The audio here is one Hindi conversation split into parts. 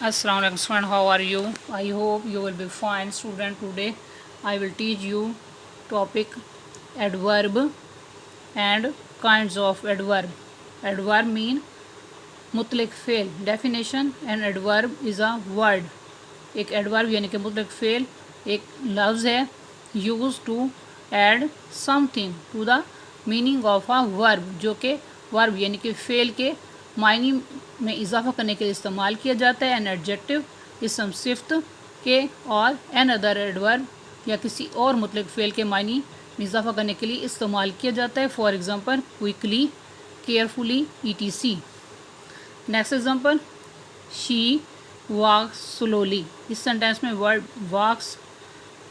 Assalamu alaikum student, how are you? I hope you will be fine student. Today I will teach you topic adverb and kinds of adverb. Adverb mean मुतलक फ़ेल. Definition: an adverb is a word. एक adverb यानी कि मुतलक फ़ेल एक लफ्ज़ है used to add something to the meaning of a verb, जो कि verb यानी कि फ़ेल के मायने में इजाफा करने के लिए इस्तेमाल किया जाता है. एन एडजेक्टिव इसम सिफ्त के और एन अदर एडवर्ब या किसी और मुतलक फ़ेल के मायने में इजाफा करने के लिए इस्तेमाल किया जाता है. For example quickly, carefully, etc. Next example she walks slowly. इस सेंटेंस में वर्ड वॉक्स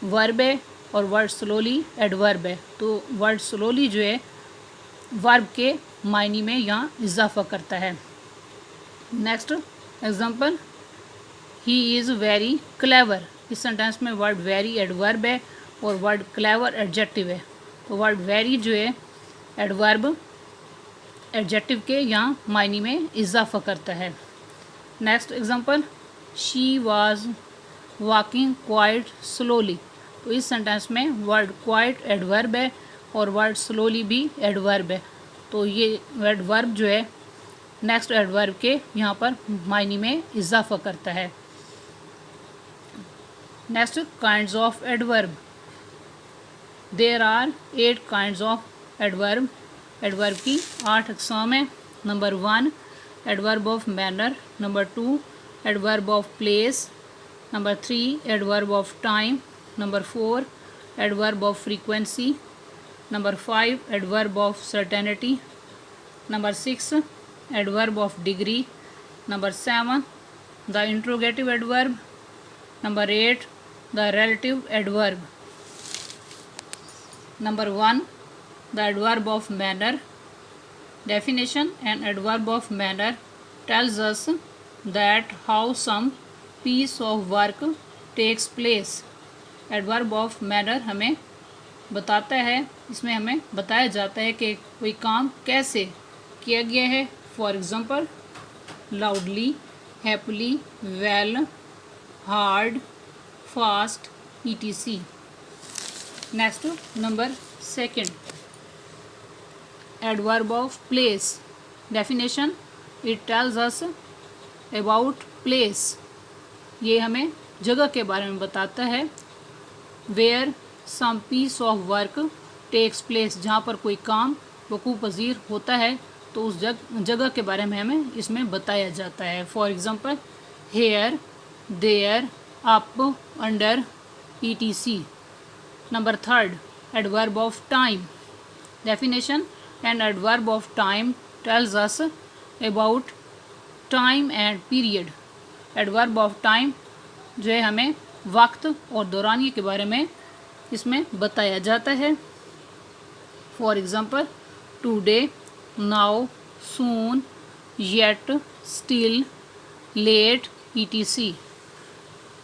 वर्ब है और वर्ड स्लोली एडवर्ब है. तो वर्ड स्लोली जो है वर्ब के मायने में यहाँ इजाफा करता है. Next example he is very clever. इस सेंटेंस में वर्ड वेरी एडवर्ब है और वर्ड क्लेवर एडजेक्टिव है. तो वर्ड वेरी जो है एडवर्ब एडजेक्टिव के यहाँ मायने में इजाफा करता है. Next example she was walking quite slowly. तो इस सेंटेंस में वर्ड क्वाइट एडवर्ब है और वर्ड स्लोली भी एडवर्ब है. तो ये एडवर्ब जो है नेक्स्ट एडवर्ब के यहाँ पर मायने में इजाफा करता है. Next kinds of adverb. There are 8 kinds of adverb. Adverb की 8 अक़साम है. Number 1 adverb of manner. Number 2 adverb of place. Number 3 adverb of time. Number 4 adverb of frequency. Number 5 adverb of certainty. Number 6 adverb of degree. Number 7 the interrogative adverb. Number 8 the relative adverb. Number 1 the adverb of manner. Definition: an adverb of manner tells us that how some piece of work takes place. adverb of manner हमें बताता है, इसमें हमें बताया जाता है कि कोई काम कैसे किया गया है. For example loudly, happily, well, hard, fast, etc. Next number 2 adverb of place. Definition: it tells us about place. ये हमें जगह के बारे में बताता है. Where some piece of work takes place. जहाँ पर कोई काम वकूफ़ पज़ीर होता है तो उस जगह के बारे में हमें इसमें बताया जाता है. For example here, there, up, under, etc. Number 3 adverb of time. Definition: an adverb of time tells us about time and period. Adverb of time जो है हमें वक्त और दौरानिए के बारे में इसमें बताया जाता है. For example today, now, soon, yet, still, late, ETC.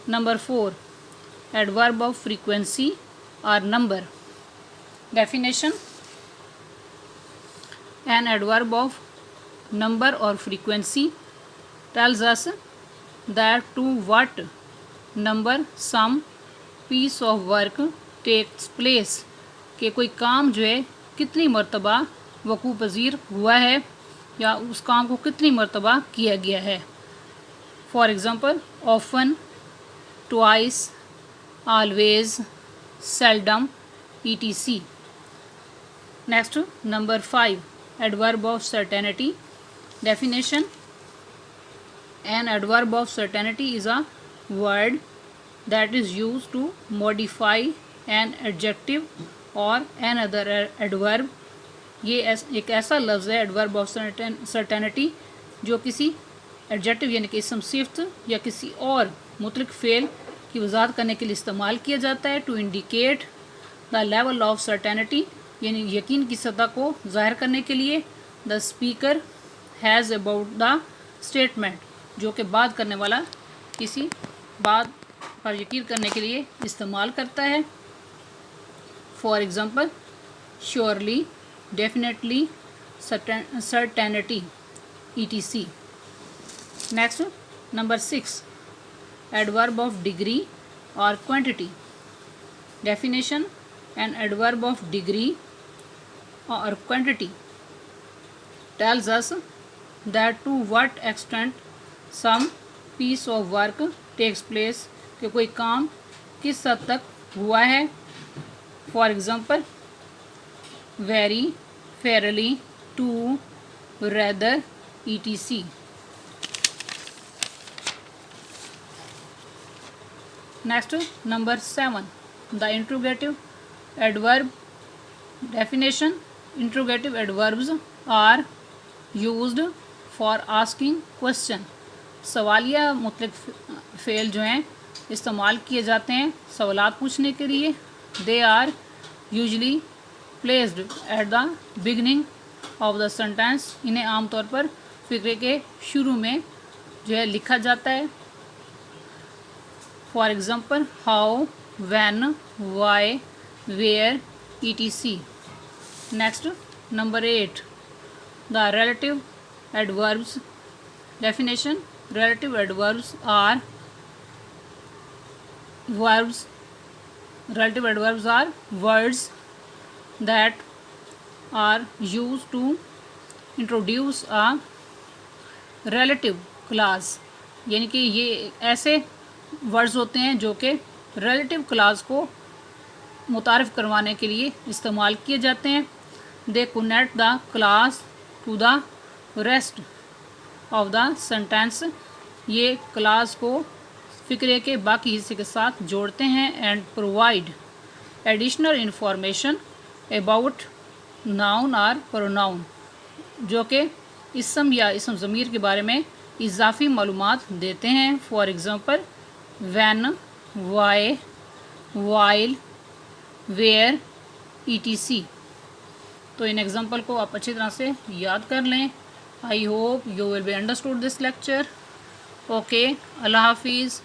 Number 4 adverb of frequency और number. Definition: an adverb of number और frequency tells us that to what number some piece of work takes place. कि कोई काम जो है कितनी मरतबा वकूफ़ पज़ीर हुआ है या उस काम को कितनी मरतबा किया गया है. For example often, twice, always, seldom, etc. Next number 5 adverb of certainty. Definition: an adverb of certainty is a word that is used to modify an adjective or an other adverb. ये एक ऐसा लफ्ज़ है एडवर्ब ऑफ सर्टेनिटी जो किसी एडजेक्टिव यानी कि इसम सिफ्त या किसी और मुतलक फ़ेल की वजाहत करने के लिए इस्तेमाल किया जाता है. To indicate the level of certainty यानी यकीन की सतह को ज़ाहिर करने के लिए. The speaker has about the statement जो कि बात करने वाला किसी बात पर यकीन करने के लिए इस्तेमाल करता है. For example surely, definitely, certainty, etc. Next number 6 adverb of degree or quantity. Definition: an adverb of degree or quantity tells us that to what extent some piece of work takes place, कि कोई काम किस हद तक हुआ है. For example, very, fairly, too, rather, etc. Next, number 7, the interrogative adverb. Definition: interrogative adverbs are used for asking question. सवालिया मुतलक फ़ेल जो हैं इस्तेमाल किए जाते हैं सवालात पूछने के लिए. They are usually placed at the beginning of the sentence. इन्हें आमतौर पर फ़िक्रे के शुरू में जो है लिखा जाता है. For example, how, when, why, where, etc. Next, number 8, the relative adverbs. Definition: relative adverbs are verbs. Relative adverbs are words that are used to introduce a relative clause. यानी कि ये ऐसे वर्ड्स होते हैं जो कि relative clause को मुतारिफ करवाने के लिए इस्तेमाल किए जाते हैं. They connect the clause to the rest of the sentence. ये क्लास को फ़िक्रे के बाकी हिस्से के साथ जोड़ते हैं. And provide additional information about noun और प्रोनाउन, जो कि इसम या इसम ज़मीर के बारे में इजाफ़ी मालूमात देते हैं. For example, when, why, while, where, etc. तो इन एग्ज़ाम्पल को आप अच्छी तरह से याद कर लें. I hope you will be understood this lecture. Okay, Allah Hafiz.